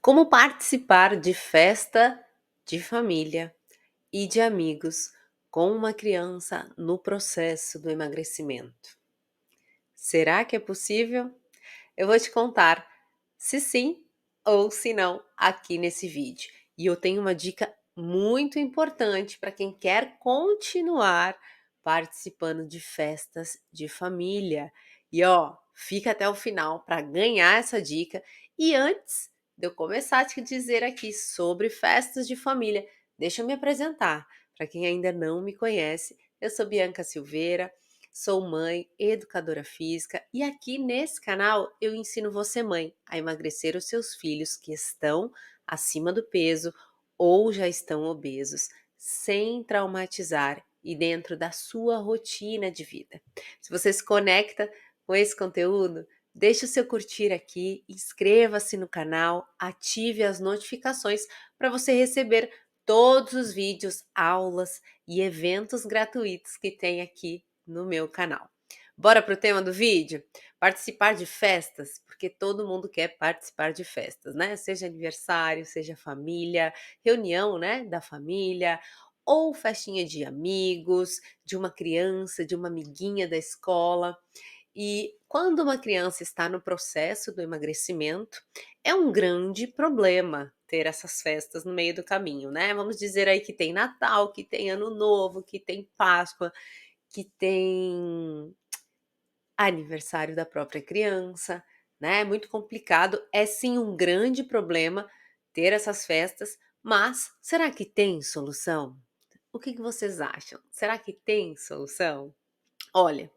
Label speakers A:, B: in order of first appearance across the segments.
A: Como participar de festa de família e de amigos com uma criança no processo do emagrecimento? Será que é possível? Eu vou te contar se sim ou se não aqui nesse vídeo. E eu tenho uma dica muito importante para quem quer continuar participando de festas de família. E ó, fica até o final para ganhar essa dica. E antes de eu começar a te dizer aqui sobre festas de família, deixa eu me apresentar. Para quem ainda não me conhece, eu sou Bianca Silveira. Sou mãe, educadora física e aqui nesse canal eu ensino você, mãe, a emagrecer os seus filhos que estão acima do peso ou já estão obesos, sem traumatizar e dentro da sua rotina de vida. Se você se conecta com esse conteúdo, deixe o seu curtir aqui, inscreva-se no canal, ative as notificações para você receber todos os vídeos, aulas e eventos gratuitos que tem aqui no meu canal. Bora pro tema do vídeo? Participar de festas, porque todo mundo quer participar de festas, né? Seja aniversário, seja família, reunião, né, da família, ou festinha de amigos, de uma criança, de uma amiguinha da escola. E quando uma criança está no processo do emagrecimento, é um grande problema ter essas festas no meio do caminho, né? Vamos dizer aí que tem Natal, que tem Ano Novo, que tem Páscoa, que tem aniversário da própria criança, né? É muito complicado. É sim um grande problema ter essas festas, mas será que tem solução? O que vocês acham? Será que tem solução? Olha,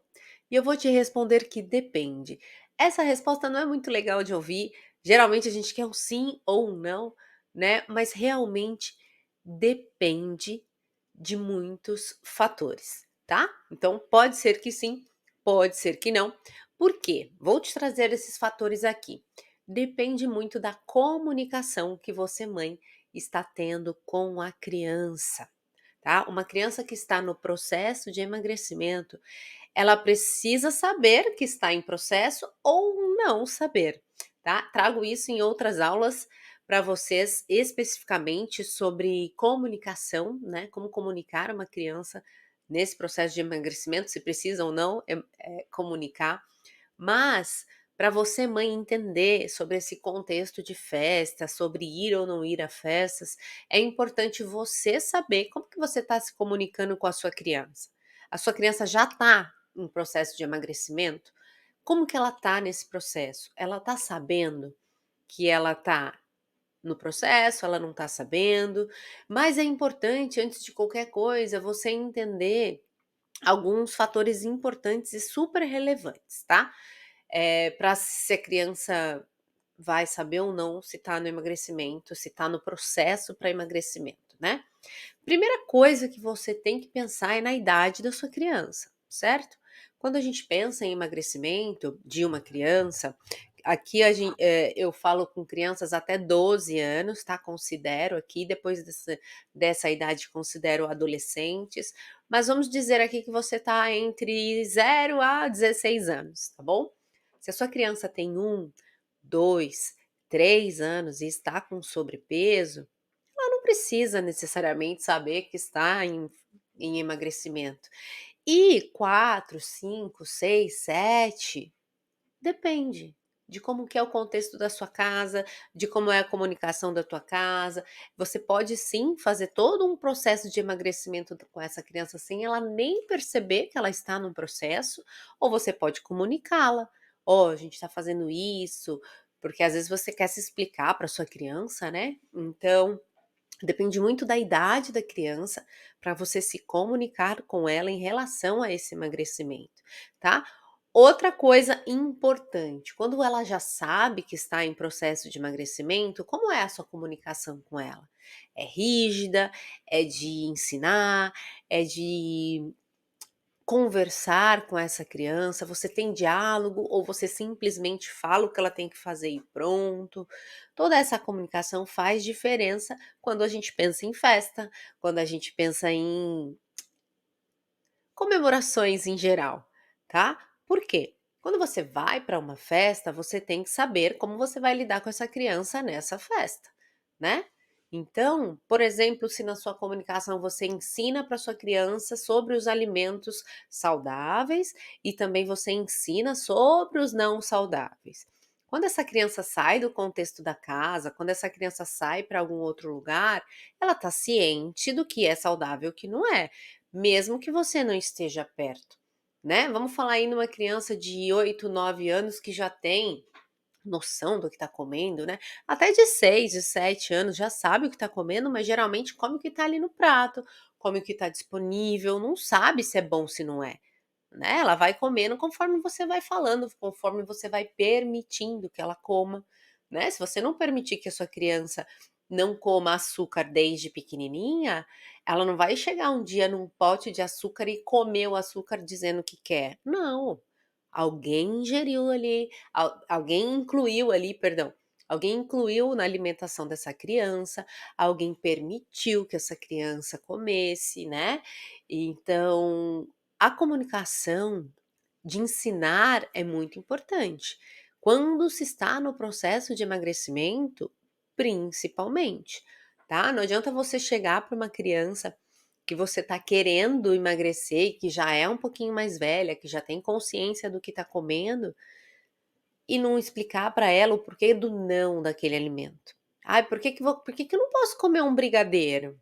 A: e eu vou te responder que depende. Essa resposta não é muito legal de ouvir. Geralmente a gente quer um sim ou um não, né? Mas realmente depende de muitos fatores, tá? Então pode ser que sim, pode ser que não. Por quê? Vou te trazer esses fatores aqui. Depende muito da comunicação que você, mãe, está tendo com a criança, tá? Uma criança que está no processo de emagrecimento, ela precisa saber que está em processo ou não saber, tá? Trago isso em outras aulas para vocês especificamente sobre comunicação, né? Como comunicar uma criança nesse processo de emagrecimento, se precisa ou não comunicar. Mas para você, mãe, entender sobre esse contexto de festa, sobre ir ou não ir a festas, é importante você saber como que você está se comunicando com a sua criança. A sua criança já está em processo de emagrecimento? Como que ela está nesse processo? Ela está sabendo que ela está no processo, ela não está sabendo, mas é importante, antes de qualquer coisa, você entender alguns fatores importantes e super relevantes, tá? Para se a criança vai saber ou não se está no emagrecimento, se está no processo para emagrecimento, né? Primeira coisa que você tem que pensar é na idade da sua criança, certo? Quando a gente pensa em emagrecimento de uma criança, aqui eu falo com crianças até 12 anos, tá? Considero aqui, depois dessa idade, considero adolescentes, mas vamos dizer aqui que você tá entre 0 a 16 anos, tá bom? Se a sua criança tem 1, 2, 3 anos e está com sobrepeso, ela não precisa necessariamente saber que está em emagrecimento. E 4, 5, 6, 7, depende de como que é o contexto da sua casa, de como é a comunicação da tua casa. Você pode sim fazer todo um processo de emagrecimento com essa criança sem ela nem perceber que ela está num processo, ou você pode comunicá-la. Ó, a gente está fazendo isso, porque às vezes você quer se explicar para sua criança, né? Então, depende muito da idade da criança para você se comunicar com ela em relação a esse emagrecimento, tá? Outra coisa importante, quando ela já sabe que está em processo de emagrecimento, como é a sua comunicação com ela? É rígida? É de ensinar? É de conversar com essa criança? Você tem diálogo ou você simplesmente fala o que ela tem que fazer e pronto? Toda essa comunicação faz diferença quando a gente pensa em festa, quando a gente pensa em comemorações em geral, tá? Por quê? Quando você vai para uma festa, você tem que saber como você vai lidar com essa criança nessa festa, né? Então, por exemplo, se na sua comunicação você ensina para sua criança sobre os alimentos saudáveis e também você ensina sobre os não saudáveis. Quando essa criança sai do contexto da casa, quando essa criança sai para algum outro lugar, ela está ciente do que é saudável e o que não é, mesmo que você não esteja perto, né? Vamos falar aí numa criança de 8, 9 anos que já tem noção do que está comendo, né? Até de 6, de 7 anos já sabe o que está comendo, mas geralmente come o que está ali no prato, come o que está disponível, não sabe se é bom, se não é, né? Ela vai comendo conforme você vai falando, conforme você vai permitindo que ela coma, né? Se você não permitir que a sua criança não coma açúcar desde pequenininha, ela não vai chegar um dia num pote de açúcar e comer o açúcar dizendo que quer. Não. Alguém ingeriu ali, alguém incluiu ali, perdão. Alguém incluiu na alimentação dessa criança, alguém permitiu que essa criança comesse, né? Então, a comunicação de ensinar é muito importante. Quando se está no processo de emagrecimento, principalmente, tá? Não adianta você chegar para uma criança que você está querendo emagrecer e que já é um pouquinho mais velha, que já tem consciência do que está comendo, e não explicar para ela o porquê do não daquele alimento. Ai, por que que eu não posso comer um brigadeiro?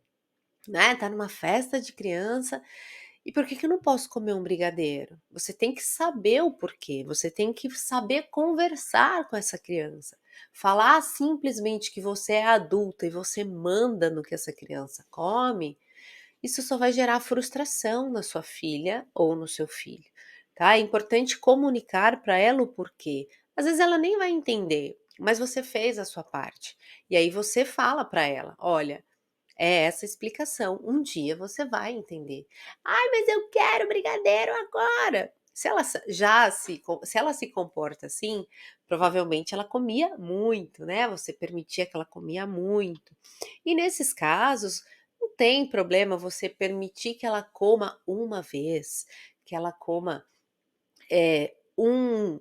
A: Né? Tá numa festa de criança e por que que eu não posso comer um brigadeiro? Você tem que saber o porquê, você tem que saber conversar com essa criança. Falar simplesmente que você é adulta e você manda no que essa criança come, isso só vai gerar frustração na sua filha ou no seu filho, tá? É importante comunicar para ela o porquê. Às vezes ela nem vai entender, mas você fez a sua parte. E aí você fala para ela: olha, é essa a explicação. Um dia você vai entender. Ai, mas eu quero brigadeiro agora. Se ela se ela se comporta assim, provavelmente ela comia muito, né? Você permitia que ela comia muito. E nesses casos, não tem problema você permitir que ela coma uma vez, que ela coma um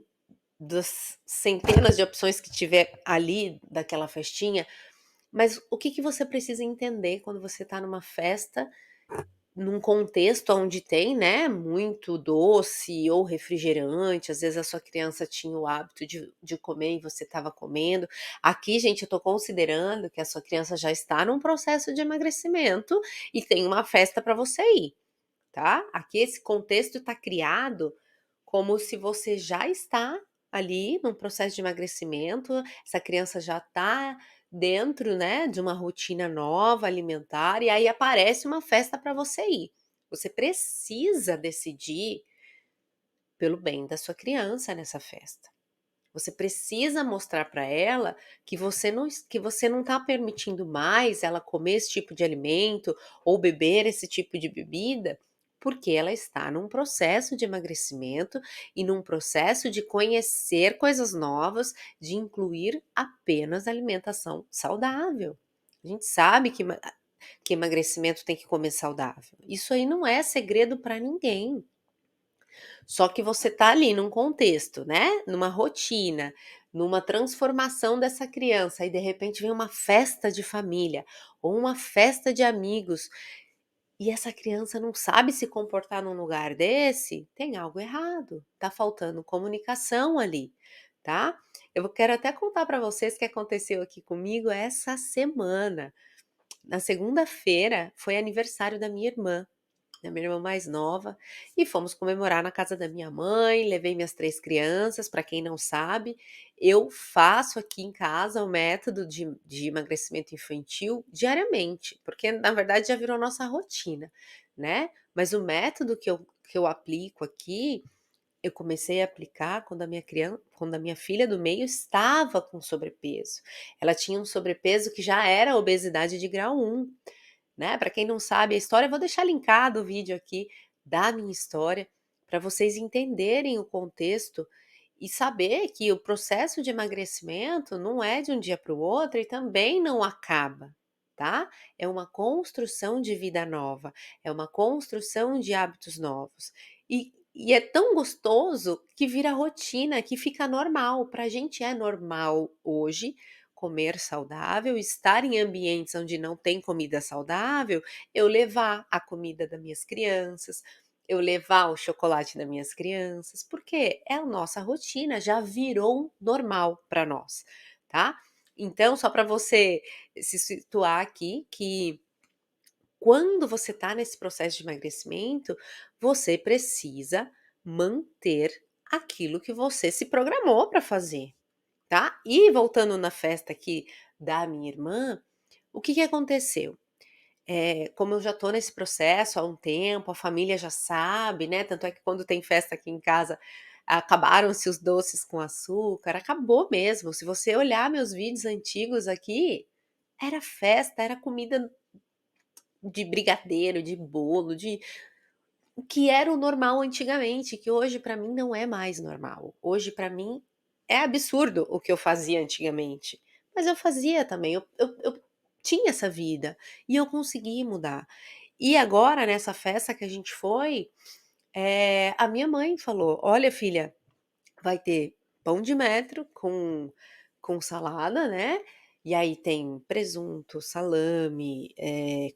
A: das centenas de opções que tiver ali daquela festinha, mas o que que você precisa entender quando você está numa festa, num contexto onde tem, né, muito doce ou refrigerante, às vezes a sua criança tinha o hábito de comer e você estava comendo. Aqui, gente, eu estou considerando que a sua criança já está num processo de emagrecimento e tem uma festa para você ir, tá? Aqui esse contexto está criado como se você já está ali num processo de emagrecimento, essa criança já está dentro, né, de uma rotina nova alimentar, e aí aparece uma festa para você ir. Você precisa decidir pelo bem da sua criança nessa festa. Você precisa mostrar para ela que você não está permitindo mais ela comer esse tipo de alimento ou beber esse tipo de bebida, porque ela está num processo de emagrecimento e num processo de conhecer coisas novas, de incluir apenas alimentação saudável. A gente sabe que emagrecimento tem que comer saudável. Isso aí não é segredo para ninguém. Só que você tá ali num contexto, né, numa rotina, numa transformação dessa criança, e de repente vem uma festa de família ou uma festa de amigos, e essa criança não sabe se comportar num lugar desse, tem algo errado, tá faltando comunicação ali, tá? Eu quero até contar para vocês o que aconteceu aqui comigo essa semana. Na segunda-feira foi aniversário da minha irmã mais nova, e fomos comemorar na casa da minha mãe, levei minhas 3 crianças, para quem não sabe, eu faço aqui em casa o método de emagrecimento infantil diariamente, porque na verdade já virou nossa rotina, né, mas o método que eu aplico aqui, eu comecei a aplicar quando a minha filha do meio estava com sobrepeso. Ela tinha um sobrepeso que já era obesidade de grau 1, né? Para quem não sabe a história, eu vou deixar linkado o vídeo aqui da minha história para vocês entenderem o contexto e saber que o processo de emagrecimento não é de um dia para o outro e também não acaba, tá? É uma construção de vida nova, é uma construção de hábitos novos. E é tão gostoso que vira rotina, que fica normal. Para a gente é normal hoje comer saudável, estar em ambientes onde não tem comida saudável, eu levar a comida das minhas crianças, eu levar o chocolate das minhas crianças, porque é a nossa rotina, já virou normal para nós, tá? Então, só para você se situar aqui, que quando você está nesse processo de emagrecimento, você precisa manter aquilo que você se programou para fazer, tá? E voltando na festa aqui da minha irmã, o que que aconteceu? Como eu já tô nesse processo há um tempo, a família já sabe, né? Tanto é que quando tem festa aqui em casa, acabaram-se os doces com açúcar, acabou mesmo. Se você olhar meus vídeos antigos aqui, era festa, era comida de brigadeiro, de bolo, de o que era o normal antigamente, que hoje pra mim não é mais normal. Hoje pra mim é absurdo o que eu fazia antigamente, mas eu fazia também, eu tinha essa vida e eu consegui mudar. E agora nessa festa que a gente foi, a minha mãe falou: "Olha filha, vai ter pão de metro com salada, né, e aí tem presunto, salame,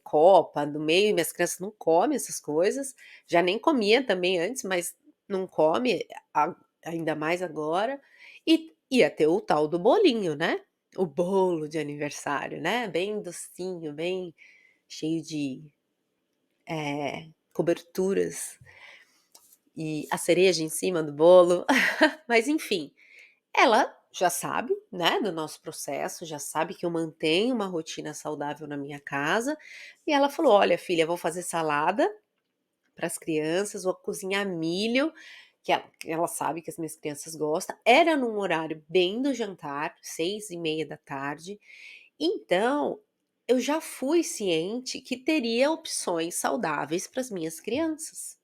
A: copa no meio, minhas crianças não comem essas coisas, já nem comia também antes, mas não come, a ainda mais agora. E ia ter o tal do bolinho, né, o bolo de aniversário, né, bem docinho, bem cheio de, coberturas e a cereja em cima do bolo, mas enfim. Ela já sabe, né, do nosso processo, já sabe que eu mantenho uma rotina saudável na minha casa, e ela falou: "Olha filha, vou fazer salada para as crianças, vou cozinhar milho", que ela sabe que as minhas crianças gostam. Era num horário bem do jantar, 6:30 da tarde, então eu já fui ciente que teria opções saudáveis para as minhas crianças.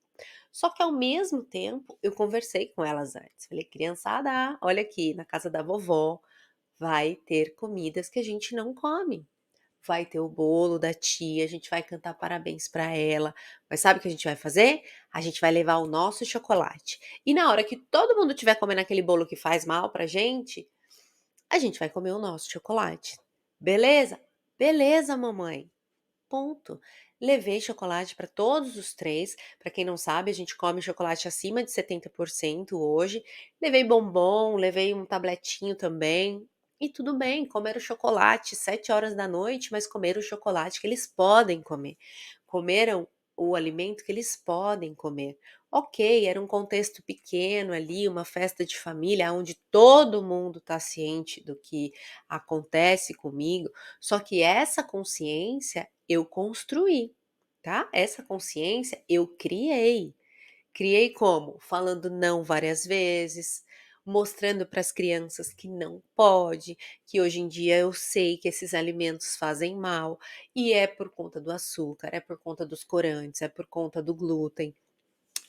A: Só que ao mesmo tempo, eu conversei com elas antes, falei: "Criançada, olha aqui, na casa da vovó vai ter comidas que a gente não come. Vai ter o bolo da tia, a gente vai cantar parabéns para ela, mas sabe o que a gente vai fazer? A gente vai levar o nosso chocolate. E na hora que todo mundo estiver comendo aquele bolo que faz mal pra gente, a gente vai comer o nosso chocolate. Beleza? Beleza, mamãe. Ponto. Levei chocolate para todos os 3. Para quem não sabe, a gente come chocolate acima de 70% hoje. Levei bombom, levei um tabletinho também. E tudo bem, comeram chocolate 7 horas da noite, mas comeram o chocolate que eles podem comer. Comeram o alimento que eles podem comer. Ok, era um contexto pequeno ali, uma festa de família, onde todo mundo está ciente do que acontece comigo, só que essa consciência eu construí, tá? Essa consciência eu criei. Criei como? Falando não várias vezes, mostrando para as crianças que não pode, que hoje em dia eu sei que esses alimentos fazem mal, e é por conta do açúcar, é por conta dos corantes, é por conta do glúten.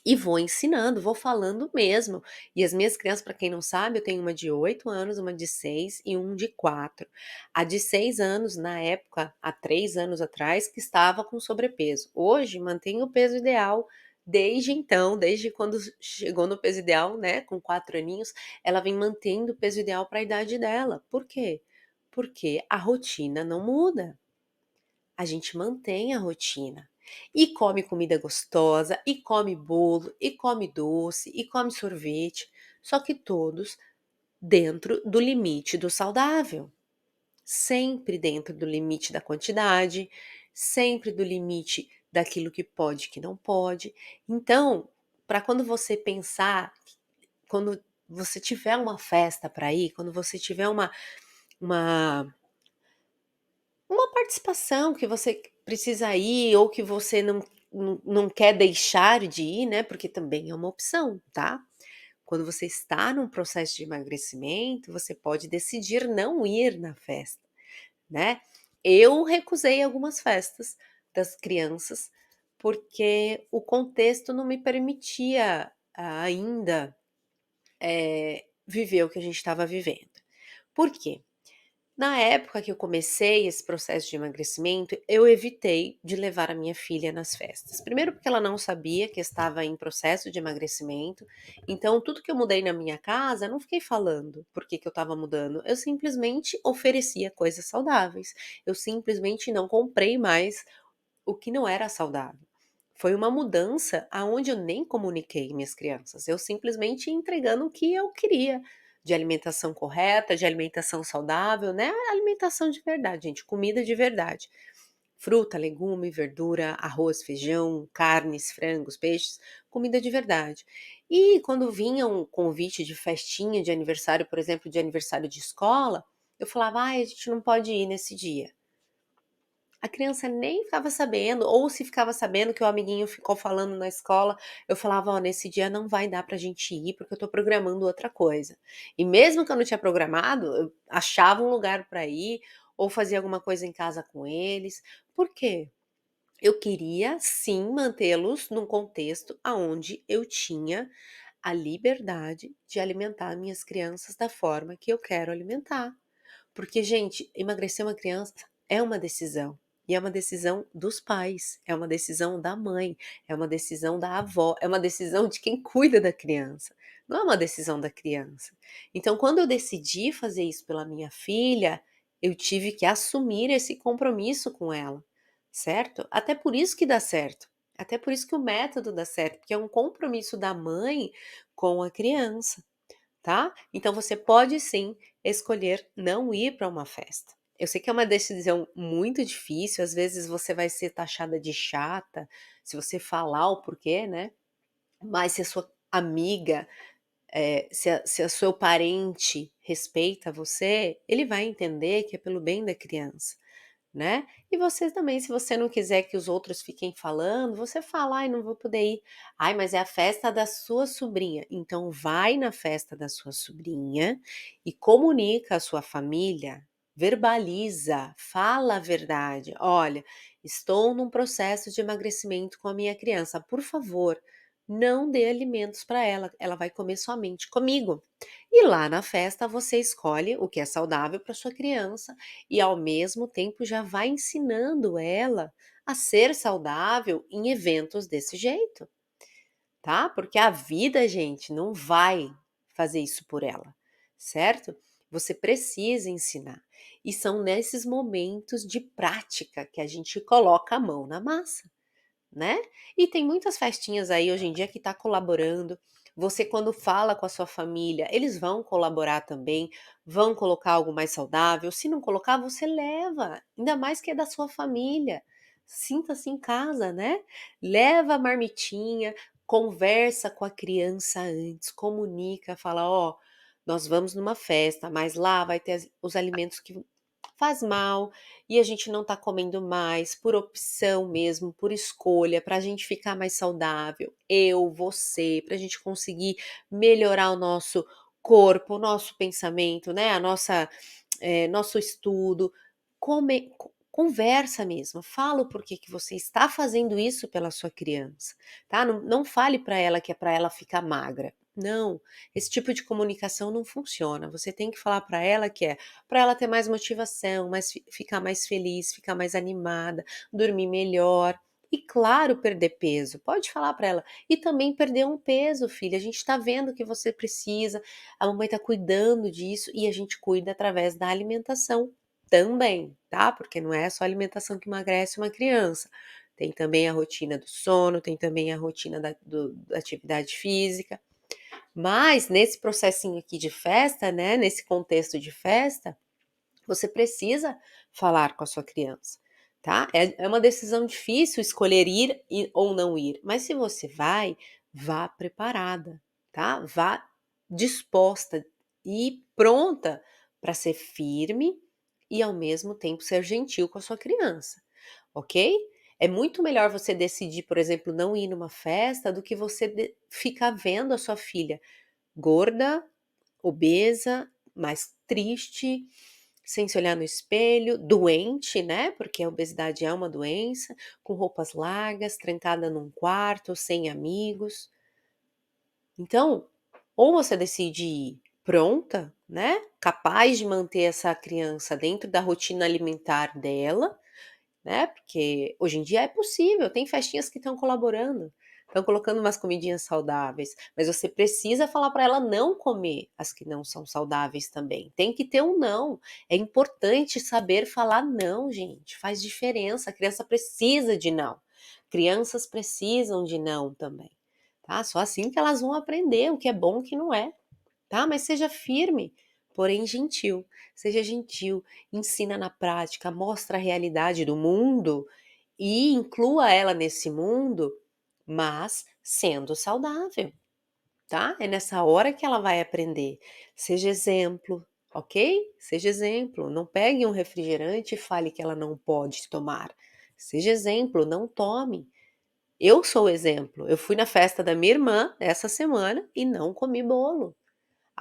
A: E vou ensinando, vou falando mesmo. E as minhas crianças, para quem não sabe, eu tenho uma de 8 anos, uma de 6 e um de 4. A de 6 anos, na época, há 3 anos atrás, que estava com sobrepeso. Hoje, mantém o peso ideal. Desde então, desde quando chegou no peso ideal, né, com 4 aninhos, ela vem mantendo o peso ideal para a idade dela. Por quê? Porque a rotina não muda. A gente mantém a rotina. E come comida gostosa, e come bolo, e come doce, e come sorvete, só que todos dentro do limite do saudável. Sempre dentro do limite da quantidade, sempre do limite daquilo que pode e que não pode. Então, para quando você pensar, quando você tiver uma festa para ir, quando você tiver uma uma participação que você precisa ir ou que você não quer deixar de ir, né, porque também é uma opção, tá. Quando você está num processo de emagrecimento, você pode decidir não ir na festa, né. Eu recusei algumas festas das crianças, porque o contexto não me permitia ainda, viver o que a gente estava vivendo. Por quê? Na época que eu comecei esse processo de emagrecimento, eu evitei de levar a minha filha nas festas. Primeiro porque ela não sabia que eu estava em processo de emagrecimento, então tudo que eu mudei na minha casa, eu não fiquei falando por que que eu estava mudando, eu simplesmente oferecia coisas saudáveis. Eu simplesmente não comprei mais o que não era saudável. Foi uma mudança aonde eu nem comuniquei minhas crianças, eu simplesmente ia entregando o que eu queria, de alimentação correta, de alimentação saudável, né, alimentação de verdade, gente, comida de verdade. Fruta, legume, verdura, arroz, feijão, carnes, frangos, peixes, comida de verdade. E quando vinha um convite de festinha de aniversário, por exemplo, de aniversário de escola, eu falava: "Ai, a gente não pode ir nesse dia". A criança nem ficava sabendo, ou se ficava sabendo que o amiguinho ficou falando na escola, eu falava: "Ó, nesse dia não vai dar pra gente ir, porque eu tô programando outra coisa". E mesmo que eu não tinha programado, eu achava um lugar pra ir, ou fazia alguma coisa em casa com eles. Por quê? Eu queria sim mantê-los num contexto aonde eu tinha a liberdade de alimentar minhas crianças da forma que eu quero alimentar. Porque, gente, emagrecer uma criança é uma decisão. E é uma decisão dos pais, é uma decisão da mãe, é uma decisão da avó, é uma decisão de quem cuida da criança. Não é uma decisão da criança. Então, quando eu decidi fazer isso pela minha filha, eu tive que assumir esse compromisso com ela, certo? Até por isso que dá certo. Até por isso que o método dá certo, porque é um compromisso da mãe com a criança. Tá? Então você pode sim escolher não ir para uma festa. Eu sei que é uma decisão muito difícil, às vezes você vai ser taxada de chata se você falar o porquê, né? Mas se a sua amiga, se a seu parente respeita você, ele vai entender que é pelo bem da criança, né. E você também, se você não quiser que os outros fiquem falando, você fala: "Ai, não vou poder ir". "Ai, mas é a festa da sua sobrinha". Então vai na festa da sua sobrinha e comunica à sua família, verbaliza, fala a verdade: "Olha, estou num processo de emagrecimento com a minha criança, por favor, não dê alimentos para ela, ela vai comer somente comigo". E lá na festa você escolhe o que é saudável para sua criança e ao mesmo tempo já vai ensinando ela a ser saudável em eventos desse jeito, tá? Porque a vida, gente, não vai fazer isso por ela, certo? Você precisa ensinar. E são nesses momentos de prática que a gente coloca a mão na massa, né? E tem muitas festinhas aí hoje em dia que está colaborando. Você, quando fala com a sua família, eles vão colaborar também, vão colocar algo mais saudável. Se não colocar, você leva, ainda mais que é da sua família. Sinta-se em casa, né? Leva a marmitinha, conversa com a criança antes, comunica, fala: ó, nós vamos numa festa, mas lá vai ter os alimentos que faz mal e a gente não tá comendo mais por opção mesmo, por escolha, para a gente ficar mais saudável, eu, você, para a gente conseguir melhorar o nosso corpo, o nosso pensamento, né, a nossa, nosso estudo, conversa mesmo, fala o porquê que você está fazendo isso pela sua criança, tá? Não fale para ela que é para ela ficar magra, não, esse tipo de comunicação não funciona, você tem que falar para ela que é para ela ter mais motivação, ficar mais feliz, ficar mais animada, dormir melhor e claro, perder peso. Pode falar para ela. E também perder um peso, filha. A gente está vendo que você precisa, a mamãe está cuidando disso e a gente cuida através da alimentação também, tá? Porque não é só a alimentação que emagrece uma criança. Tem também a rotina do sono, tem também a rotina da atividade física. Mas nesse processinho aqui de festa, né? Nesse contexto de festa, você precisa falar com a sua criança, tá? É uma decisão difícil escolher ou não ir, mas se você vai, vá preparada, tá? Vá disposta e pronta para ser firme e ao mesmo tempo ser gentil com a sua criança, ok? É muito melhor você decidir, por exemplo, não ir numa festa do que você ficar vendo a sua filha gorda, obesa, mais triste, sem se olhar no espelho, doente, né? Porque a obesidade é uma doença, com roupas largas, trancada num quarto, sem amigos. Então, ou você decide ir pronta, né, capaz de manter essa criança dentro da rotina alimentar dela, né, porque hoje em dia é possível, tem festinhas que estão colaborando, estão colocando umas comidinhas saudáveis, mas você precisa falar para ela não comer as que não são saudáveis também, tem que ter um não. É importante saber falar não, gente, faz diferença, a criança precisa de não. Crianças precisam de não também, tá, só assim que elas vão aprender o que é bom e o que não é, tá, mas seja firme, porém gentil. Seja gentil, ensina na prática, mostra a realidade do mundo e inclua ela nesse mundo, mas sendo saudável, tá? É nessa hora que ela vai aprender. Seja exemplo, ok? Seja exemplo. Não pegue um refrigerante e fale que ela não pode tomar. Seja exemplo, não tome. Eu sou o exemplo. Eu fui na festa da minha irmã essa semana e não comi bolo.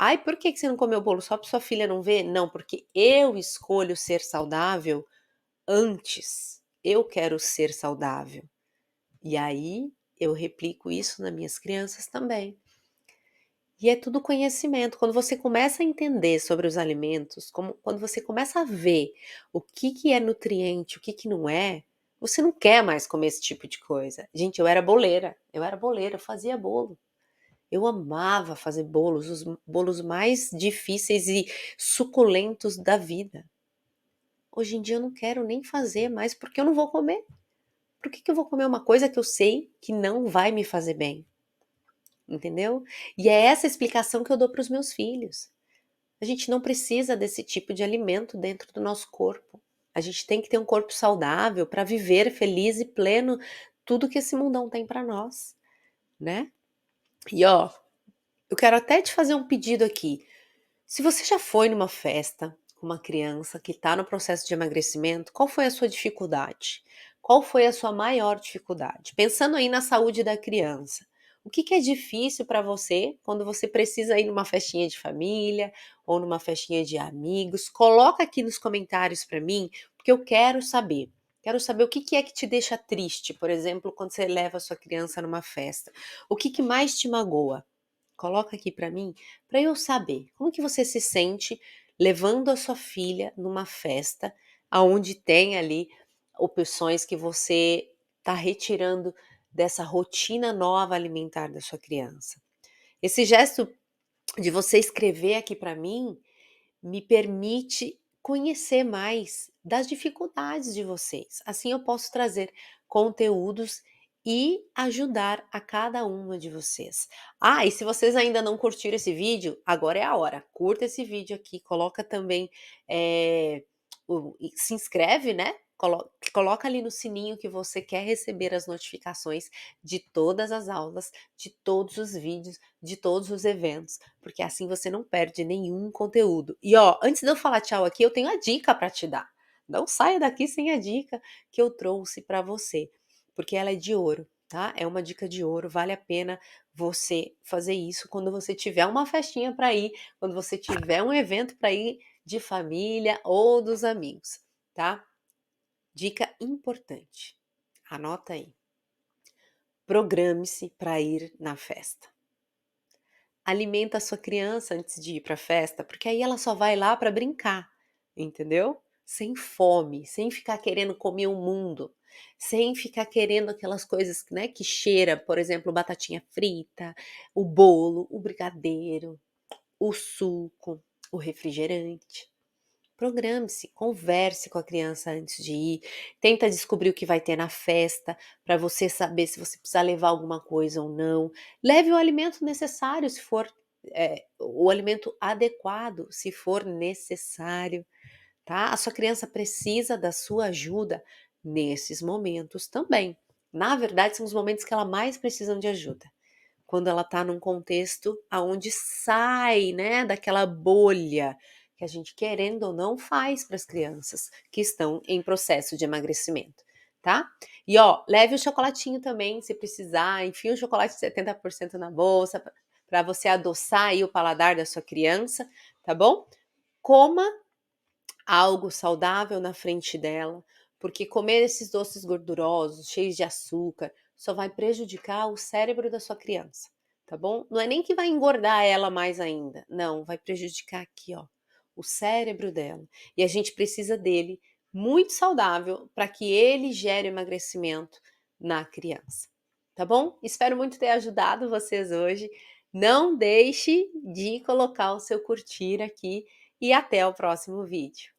A: Ai, por que que você não comeu bolo? Só para sua filha não ver? Não, porque eu escolho ser saudável antes. Eu quero ser saudável. E aí eu replico isso nas minhas crianças também. E é tudo conhecimento. Quando você começa a entender sobre os alimentos, quando você começa a ver o que é nutriente, o que não é, você não quer mais comer esse tipo de coisa. Gente, eu era boleira, eu fazia bolo. Eu amava fazer bolos, os bolos mais difíceis e suculentos da vida. Hoje em dia eu não quero nem fazer mais porque eu não vou comer. Por que eu vou comer uma coisa que eu sei que não vai me fazer bem? Entendeu? E é essa explicação que eu dou para os meus filhos. A gente não precisa desse tipo de alimento dentro do nosso corpo. A gente tem que ter um corpo saudável para viver feliz e pleno tudo que esse mundão tem para nós, né? E ó, eu quero até te fazer um pedido aqui. Se você já foi numa festa com uma criança que está no processo de emagrecimento, qual foi a sua dificuldade? Qual foi a sua maior dificuldade? Pensando aí na saúde da criança, o que é difícil para você quando você precisa ir numa festinha de família ou numa festinha de amigos? Coloca aqui nos comentários para mim, porque eu quero saber. Quero saber o que é que te deixa triste, por exemplo, quando você leva a sua criança numa festa. O que mais te magoa? Coloca aqui para mim, para eu saber como que você se sente levando a sua filha numa festa aonde tem ali opções que você está retirando dessa rotina nova alimentar da sua criança. Esse gesto de você escrever aqui para mim me permite conhecer mais das dificuldades de vocês. Assim eu posso trazer conteúdos e ajudar a cada uma de vocês. Ah, e se vocês ainda não curtiram esse vídeo, agora é a hora. Curta esse vídeo aqui, coloca também, se inscreve, né? Coloca ali no sininho que você quer receber as notificações de todas as aulas, de todos os vídeos, de todos os eventos, porque assim você não perde nenhum conteúdo. E ó, antes de eu falar tchau aqui, eu tenho a dica para te dar. Não saia daqui sem a dica que eu trouxe para você, porque ela é de ouro, tá? É uma dica de ouro, vale a pena você fazer isso quando você tiver uma festinha para ir, quando você tiver um evento para ir de família ou dos amigos, tá? Dica importante. Anota aí. Programe-se para ir na festa. Alimenta a sua criança antes de ir para a festa, porque aí ela só vai lá para brincar, entendeu? Sem fome, sem ficar querendo comer o mundo, sem ficar querendo aquelas coisas, né, que cheira, por exemplo, batatinha frita, o bolo, o brigadeiro, o suco, o refrigerante. Programe-se, converse com a criança antes de ir, tenta descobrir o que vai ter na festa, para você saber se você precisa levar alguma coisa ou não. Leve o alimento necessário, se for o alimento adequado, se for necessário, tá? A sua criança precisa da sua ajuda nesses momentos também. Na verdade, são os momentos que ela mais precisam de ajuda. Quando ela está num contexto aonde sai, né, daquela bolha que a gente, querendo ou não, faz para as crianças que estão em processo de emagrecimento, tá? E ó, leve o chocolatinho também, se precisar, enfia um chocolate de 70% na bolsa para você adoçar aí o paladar da sua criança, tá bom? Coma algo saudável na frente dela, porque comer esses doces gordurosos, cheios de açúcar, só vai prejudicar o cérebro da sua criança, tá bom? Não é nem que vai engordar ela mais ainda, não, vai prejudicar aqui, ó, o cérebro dela. E a gente precisa dele muito saudável para que ele gere emagrecimento na criança, tá bom? Espero muito ter ajudado vocês hoje. Não deixe de colocar o seu curtir aqui e até o próximo vídeo.